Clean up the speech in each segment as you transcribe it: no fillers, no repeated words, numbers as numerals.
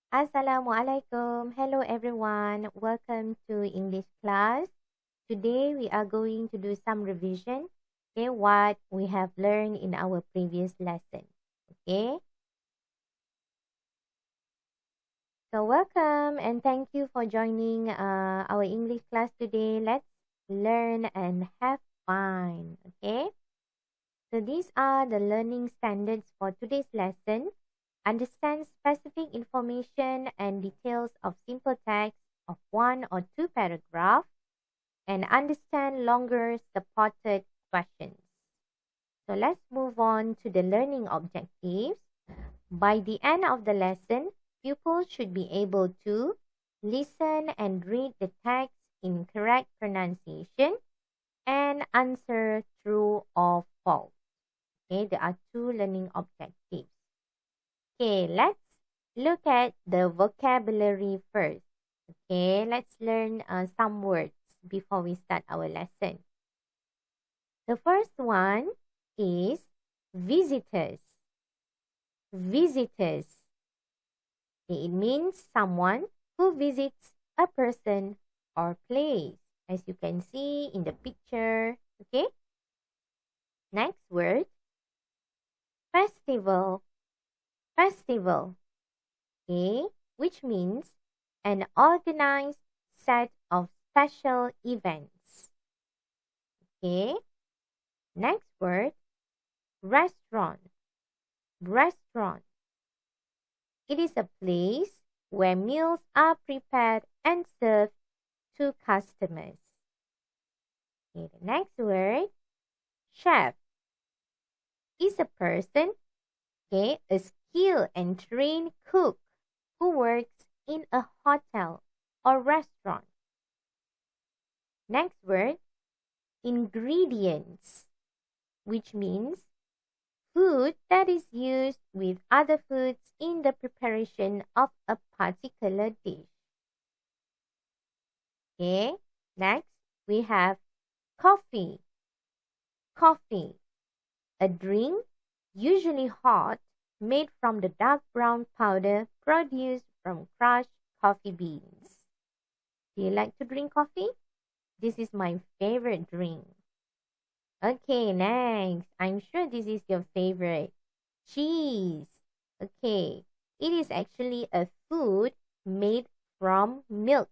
Assalamualaikum. Hello everyone. Welcome to English class. Today we are going to do some revision. Okay, what we have learned in our previous lesson. Okay. So welcome and thank you for joining our English class today. Let's learn and have fun. Okay. So these are the learning standards for today's lesson. Understand specific information and details of simple text of one or two paragraphs and understand longer supported questions. So let's move on to the learning objectives. By the end of the lesson, pupils should be able to listen and read the text in correct pronunciation and answer true or false. Okay, there are two learning objectives. Okay, let's look at the vocabulary first. Okay, let's learn some words before we start our lesson. The first one is visitors. Visitors. Okay, it means someone who visits a person or place, as you can see in the picture. Okay. Next word, festival. Festival. Okay, which means an organized set of special events. Okay. Next word, restaurant. Restaurant. It is a place where meals are prepared and served to customers. Okay, the next word, chef, is a person, okay, a skilled and trained cook who works in a hotel or restaurant. Next word, ingredients, which means food that is used with other foods in the preparation of a particular dish. Okay, next we have coffee. Coffee, a drink, usually hot, made from the dark brown powder produced from crushed coffee beans. Do you like to drink coffee? This is my favorite drink. Okay, next. I'm sure this is your favorite. Cheese. Okay, it is actually a food made from milk.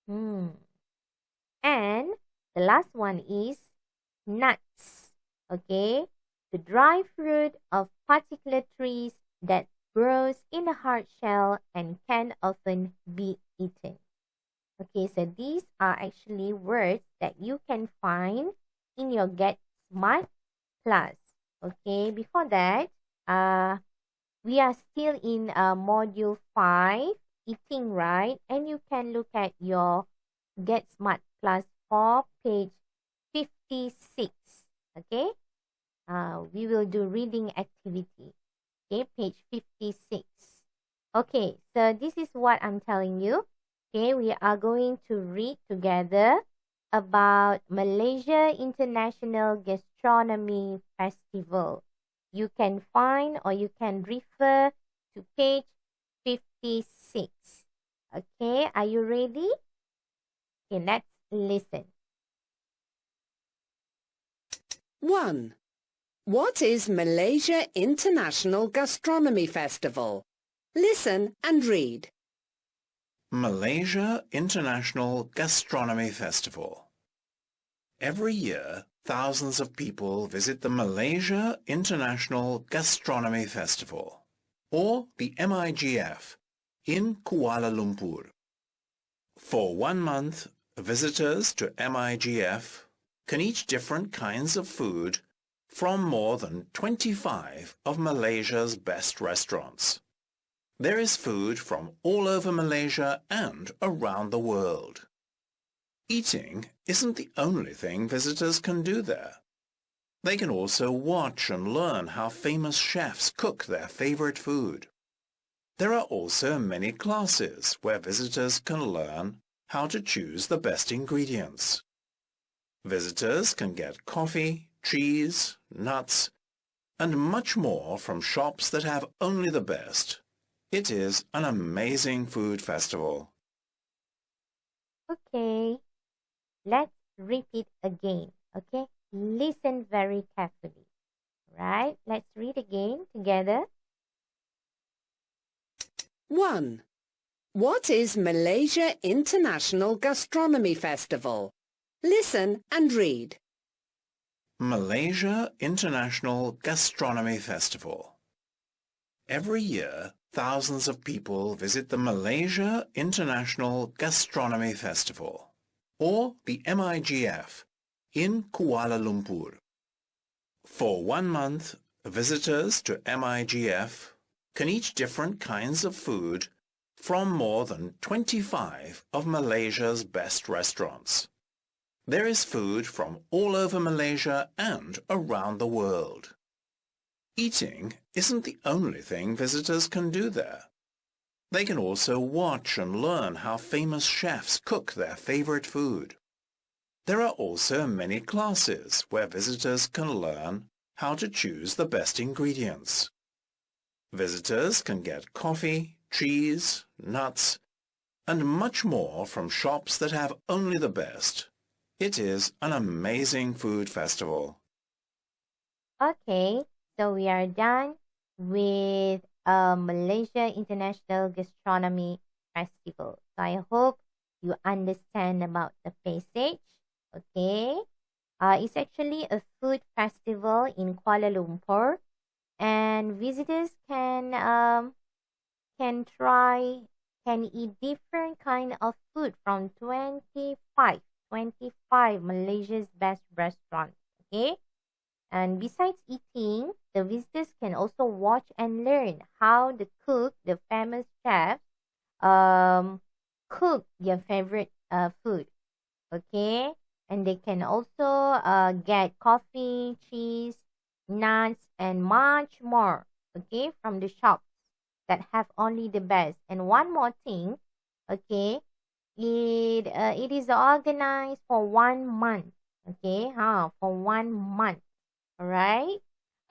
And the last one is nuts. Okay, the dry fruit of particular trees that grows in a hard shell and can often be eaten. Okay, so these are actually words that you can find in your Get Smart class. Okay, before that, we are still in module 5, eating right, and you can look at your Get Smart class for page 56. Okay, we will do reading activity. Okay, page 56. Okay, so this is what I'm telling you. Okay, we are going to read together about Malaysia International Gastronomy Festival. You can find or you can refer to page 56. Okay, are you ready? Okay, let's listen. 1. What is Malaysia International Gastronomy Festival? Listen and read. Malaysia International Gastronomy Festival. Every year, thousands of people visit the Malaysia International Gastronomy Festival, or the MIGF, in Kuala Lumpur. For 1 month, visitors to MIGF can eat different kinds of food from more than 25 of Malaysia's best restaurants. There is food from all over Malaysia and around the world. Eating isn't the only thing visitors can do there. They can also watch and learn how famous chefs cook their favorite food. There are also many classes where visitors can learn how to choose the best ingredients. Visitors can get coffee, cheese, nuts, and much more from shops that have only the best, It is an amazing food festival. Okay, let's repeat again. Okay, listen very carefully. Right, let's read again together. 1. What is Malaysia International Gastronomy Festival? Listen and read. Malaysia International Gastronomy Festival. Every year, thousands of people visit the Malaysia International Gastronomy Festival, or the MIGF, in Kuala Lumpur. For 1 month, visitors to MIGF can eat different kinds of food from more than 25 of Malaysia's best restaurants. There is food from all over Malaysia and around the world. Eating isn't the only thing visitors can do there. They can also watch and learn how famous chefs cook their favorite food. There are also many classes where visitors can learn how to choose the best ingredients. Visitors can get coffee, cheese, nuts, and much more from shops that have only the best. It is an amazing food festival. Okay, so we are done with Malaysia International Gastronomy Festival. So I hope you understand about the passage. Okay, it's actually a food festival in Kuala Lumpur, and visitors can eat different kind of food from 25 Malaysia's best restaurants. Okay, and besides eating, the visitors can also watch and learn how the famous chefs, cook their favorite food. Okay, and they can also get coffee, cheese, nuts, and much more. Okay, from the shops that have only the best. And one more thing, okay, it is organized for 1 month. Okay, for 1 month. All right.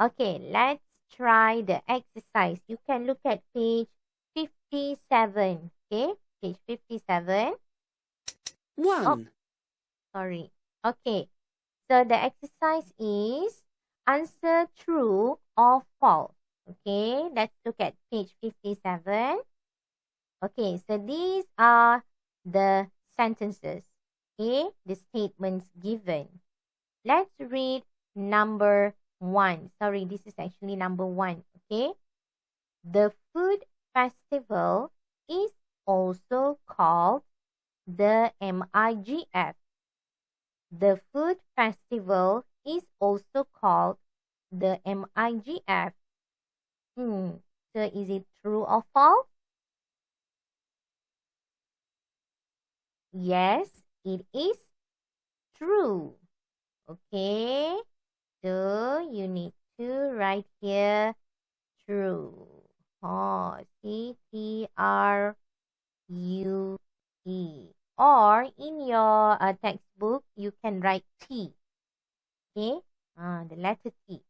Okay, let's try the exercise. You can look at page 57. Okay, page 57. Oh, 1. sorry. Okay, so the exercise is answer true or false. Okay, let's look at page 57. Okay, so these are the sentences. Okay, the statements given. Let's read number 1. Sorry, this is actually number 1. Okay, the food festival is also called the MIGF. The food festival is also called the MIGF. So is it true or false? Yes, it is true. Okay, so you need to write here true. CTRUE. Or in your textbook, you can write T. Okay, the letter T.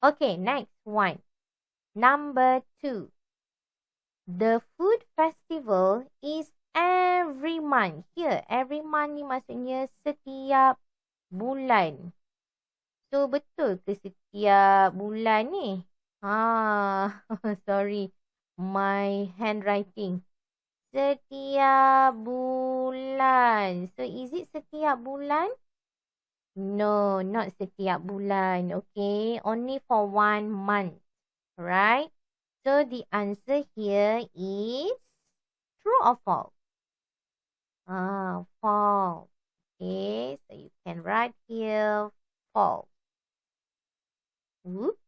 Okay, next one. Number 2. The food festival is every month. Here, every month ni maksudnya setiap bulan. So, betul ke setiap bulan ni? Sorry. My handwriting. Setiap bulan. So, is it setiap bulan? No, not setiap bulan. Okay, only for 1 month. Right? So, the answer here is true or false? False. Okay, so you can write here false. Whoop.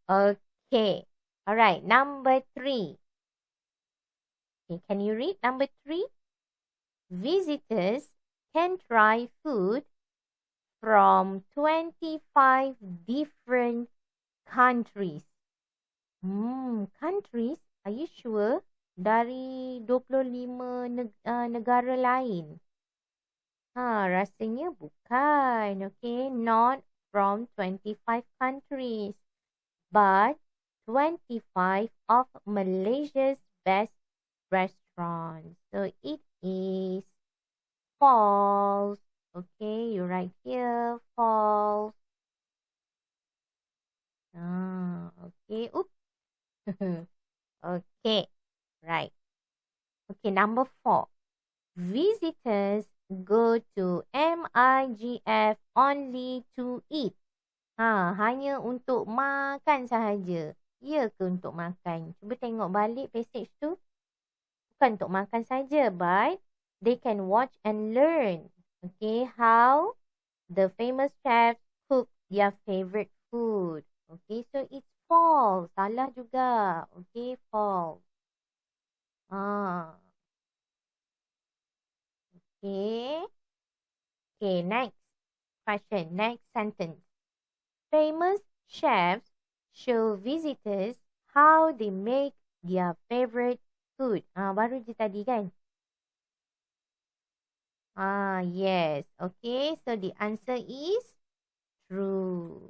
Okay. All right. Number 3. Okay, can you read number 3? Visitors can try food from 25 different countries. Countries? Are you sure? Dari 25 negara lain. Rasanya bukan. Okay, not from 25 countries, but 25 of Malaysia's best restaurants. So it is false. Okay, you write here, false. Okay. Oops. Okay, right. Okay, number 4. Visitors go to MIGF only to eat. Hanya untuk makan sahaja. Ya ke untuk makan? Cuba tengok balik passage tu. Bukan untuk makan saja, but they can watch and learn. Okay, how the famous chefs cook their favorite food. Okay, so it's false. Salah juga. Okay, false. Okay. Okay, next question. Next sentence. Famous chefs show visitors how they make their favorite food. Baru je tadi kan? Yes. Okay, so the answer is true.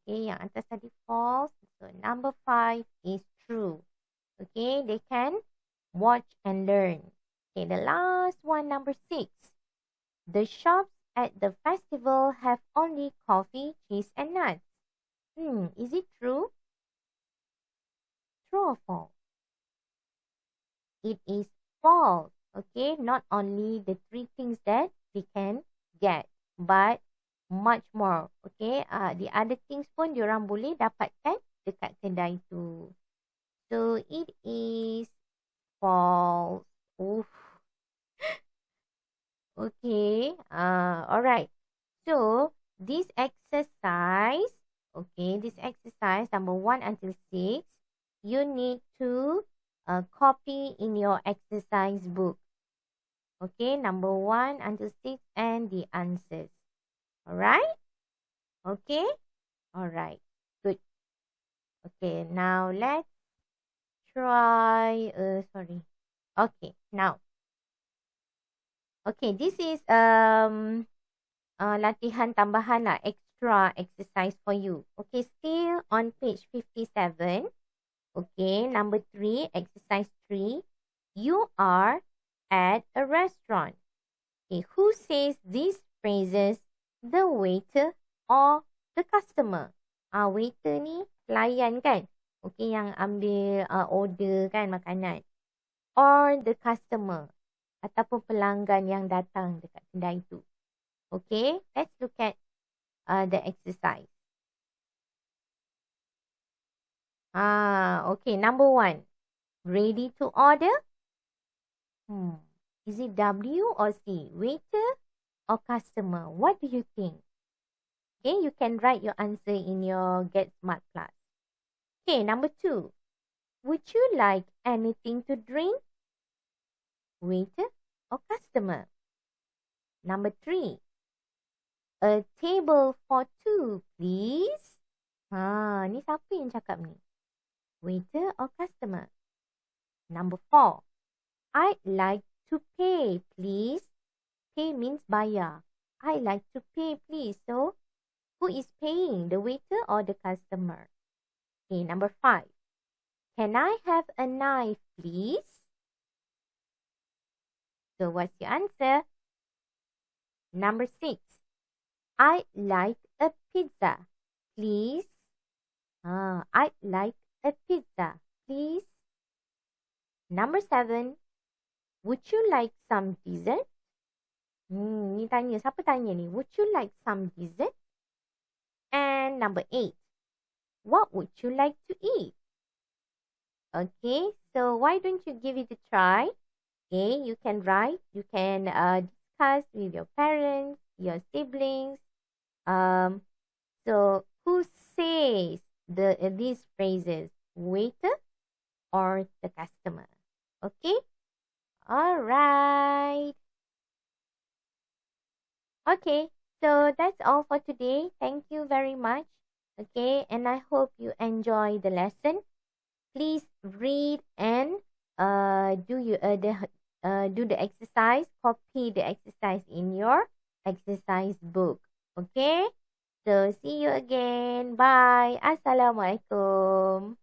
Okay, yang atas tadi false. So number 5 is true. Okay, they can watch and learn. Okay, the last one, number 6. The shops at the festival have only coffee, cheese, and nuts. Is it true? True or false? It is false. Okay, not only the 3 things that we can get, but much more. Okay, the other things pun diorang boleh dapatkan dekat kedai tu. So it is false. Oof. Okay. Alright. So this exercise, number 1 until 6, you need to copy in your exercise book. Okay, number 1 until 6 and the answers. Alright? Okay? Alright. Good. Okay, now let's try. Okay, now. Okay, this is latihan tambahan lah, extra exercise for you. Okay, still on page 57. Okay, number 3, exercise 3. You are at a restaurant. Okay, who says these phrases? The waiter or the customer? Waiter ni pelayan kan? Okay, yang ambil order kan makanan. Or the customer. Ataupun pelanggan yang datang dekat kedai tu. Okay, let's look at the exercise. Okay, number 1. Ready to order? Is it W or C? Waiter or customer? What do you think? Okay, you can write your answer in your Get Smart Plus. Okay, number 2. Would you like anything to drink? Waiter or customer? Number 3. A table for 2, please. Ni siapa yang cakap ni? Waiter or customer? Number 4. I'd like to pay, please. Pay means bayar. I'd like to pay, please. So, who is paying? The waiter or the customer? Okay, number 5. Can I have a knife, please? So, what's your answer? Number 6. I'd like a pizza, please. I'd like a pizza, please. Number 7. Would you like some dessert? Ni tanya, siapa tanya ni? Would you like some dessert? And number 8. What would you like to eat? Okay, so why don't you give it a try? Okay, you can write, you can discuss with your parents, your siblings. So who says these phrases? Waiter or the customer? Okay? Alright. Okay, so that's all for today. Thank you very much. Okay, and I hope you enjoy the lesson. Please read and do the exercise. Copy the exercise in your exercise book. Okay, So see you again. Bye. Assalamualaikum.